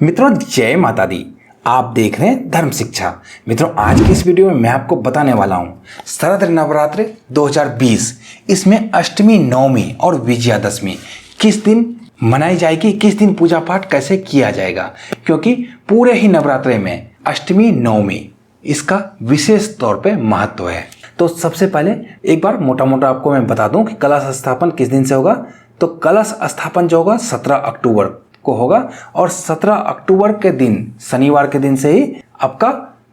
मित्रों जय माता दी। आप देख रहे हैं धर्म शिक्षा। मित्रों आज की इस वीडियो में मैं आपको बताने वाला हूं शरद नवरात्रि 2020। इसमें अष्टमी, नवमी और विजयादशमी किस दिन मनाई जाएगी, किस दिन पूजा पाठ कैसे किया जाएगा, क्योंकि पूरे ही नवरात्रे में अष्टमी नवमी इसका विशेष तौर पे महत्व है। तो सबसे पहले एक बार मोटा मोटा आपको मैं बता दूं कि कलश स्थापन किस दिन से होगा। तो कलश स्थापन जो होगा 17 अक्टूबर को होगा और 17 अक्टूबर के दिन शनिवार के दिन से ही आपका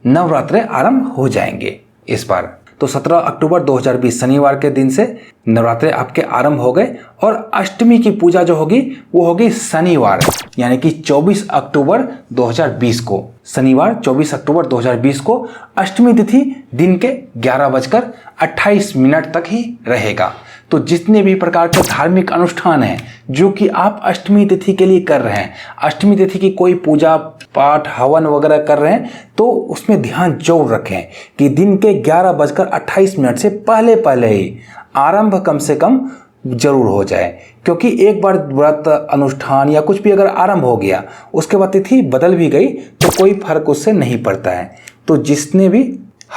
नवरात्रे आरंभ हो जाएंगे इस बार। तो 17 अक्टूबर 2020 शनिवार के दिन से नवरात्रे आपके आरंभ हो गए और अष्टमी की पूजा जो होगी वो होगी शनिवार यानी कि 24 अक्टूबर 2020 को। शनिवार 24 अक्टूबर 2020 को अष्टमी तिथि दिन के 11:28 तक ही रहेगा। तो जितने भी प्रकार के धार्मिक अनुष्ठान हैं जो कि आप अष्टमी तिथि के लिए कर रहे हैं, अष्टमी तिथि की कोई पूजा पाठ हवन वगैरह कर रहे हैं, तो उसमें ध्यान जरूर रखें कि दिन के 11:28 से पहले ही आरंभ कम से कम जरूर हो जाए। क्योंकि एक बार व्रत अनुष्ठान या कुछ भी अगर आरंभ हो गया उसके बाद तिथि बदल भी गई तो कोई फर्क उससे नहीं पड़ता है। तो जिसने भी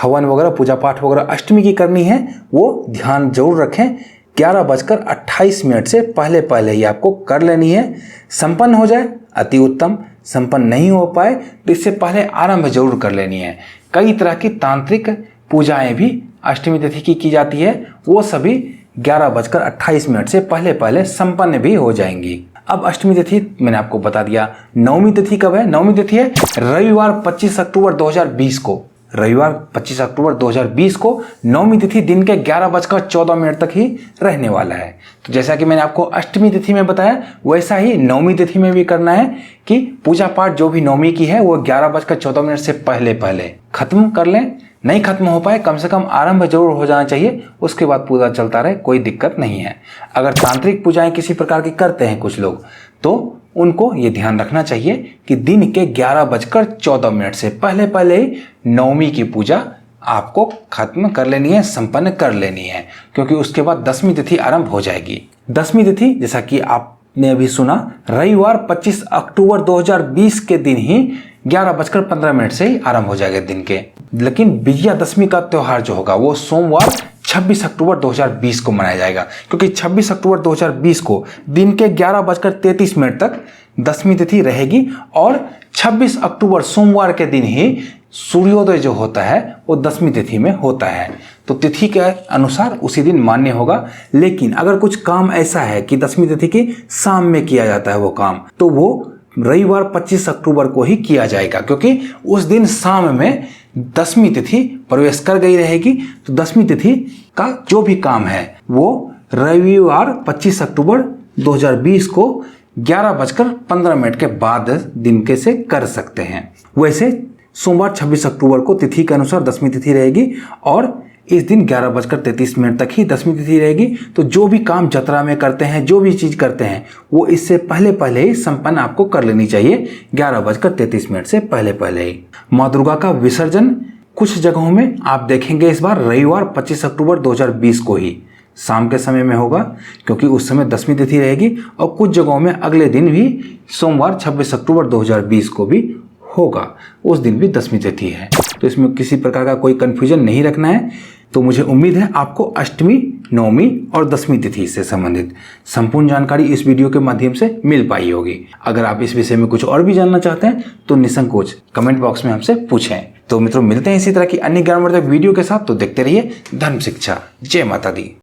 हवन वगैरह पूजा पाठ वगैरह अष्टमी की करनी है वो ध्यान जरूर रखें, 11:28 से पहले ही आपको कर लेनी है। संपन्न हो जाए अति उत्तम, संपन्न नहीं हो पाए तो इससे पहले आरंभ जरूर कर लेनी है। कई तरह की तांत्रिक पूजाएं भी अष्टमी तिथि की जाती है, वो सभी 11:28 से पहले संपन्न भी हो जाएंगी। अब अष्टमी तिथि मैंने आपको बता दिया। नवमी तिथि कब है? नवमी तिथि है रविवार 25 अक्टूबर 2020 को। रविवार 25 अक्टूबर 2020 को नवमी तिथि दिन के 11:14 तक ही रहने वाला है। तो जैसा कि मैंने आपको अष्टमी तिथि में बताया वैसा ही नवमी तिथि में भी करना है कि पूजा पाठ जो भी नवमी की है वो 11:14 से पहले खत्म कर लें। नहीं खत्म हो पाए कम से कम आरंभ जरूर हो जाना चाहिए, उसके बाद पूजा चलता रहे, कोई दिक्कत नहीं है। अगर तांत्रिक पूजाएं किसी प्रकार की करते हैं कुछ लोग तो उनको ये ध्यान रखना चाहिए कि दिन के 11:14 से पहले ही नवमी की पूजा आपको खत्म कर लेनी है, संपन्न कर लेनी है, क्योंकि उसके बाद दसवीं तिथि आरंभ हो जाएगी। दसवीं तिथि जैसा कि आपने अभी सुना रविवार 25 अक्टूबर 2020 के दिन ही 11:15 से ही आरंभ हो जाएगा दिन के। लेकिन विजयादशमी का त्योहार जो होगा वो सोमवार 26 अक्टूबर 2020 को मनाया जाएगा, क्योंकि 26 अक्टूबर 2020 को दिन के 11:33 तक दसवीं तिथि रहेगी और 26 अक्टूबर सोमवार के दिन ही सूर्योदय जो होता है वो दसवीं तिथि में होता है। तो तिथि के अनुसार उसी दिन मान्य होगा। लेकिन अगर कुछ काम ऐसा है कि दसवीं तिथि की शाम में किया जाता है वो काम, तो वो रविवार 25 अक्टूबर को ही किया जाएगा, क्योंकि उस दिन शाम में दसवीं तिथि प्रवेश कर गई रहेगी। तो दसवीं तिथि का जो भी काम है वो रविवार 25 अक्टूबर 2020 को 11:15 के बाद दिन के से कर सकते हैं। वैसे सोमवार 26 अक्टूबर को तिथि के अनुसार दसवीं तिथि रहेगी और इस दिन 11:33 तक ही दसवीं तिथि रहेगी। तो जो भी काम जतरा में करते हैं, जो भी चीज करते हैं वो इससे पहले ही संपन्न आपको कर लेनी चाहिए, 11:33 से पहले ही। माँ दुर्गा का विसर्जन कुछ जगहों में आप देखेंगे इस बार रविवार 25 अक्टूबर 2020 को ही शाम के समय में होगा, क्योंकि उस समय दसवीं तिथि रहेगी। और कुछ जगहों में अगले दिन भी सोमवार 26 अक्टूबर 2020 को भी होगा, उस दिन भी दसवीं तिथि है। तो इसमें किसी प्रकार का कोई कंफ्यूजन नहीं रखना है। तो मुझे उम्मीद है आपको अष्टमी, नवमी और दसवीं तिथि से संबंधित संपूर्ण जानकारी इस वीडियो के माध्यम से मिल पाई होगी। अगर आप इस विषय में कुछ और भी जानना चाहते हैं तो निसंकोच कमेंट बॉक्स में हमसे पूछें। तो मित्रों मिलते हैं इसी तरह की अन्य ज्ञानवर्धक वीडियो के साथ। तो देखते रहिए धर्म शिक्षा। जय माता दी।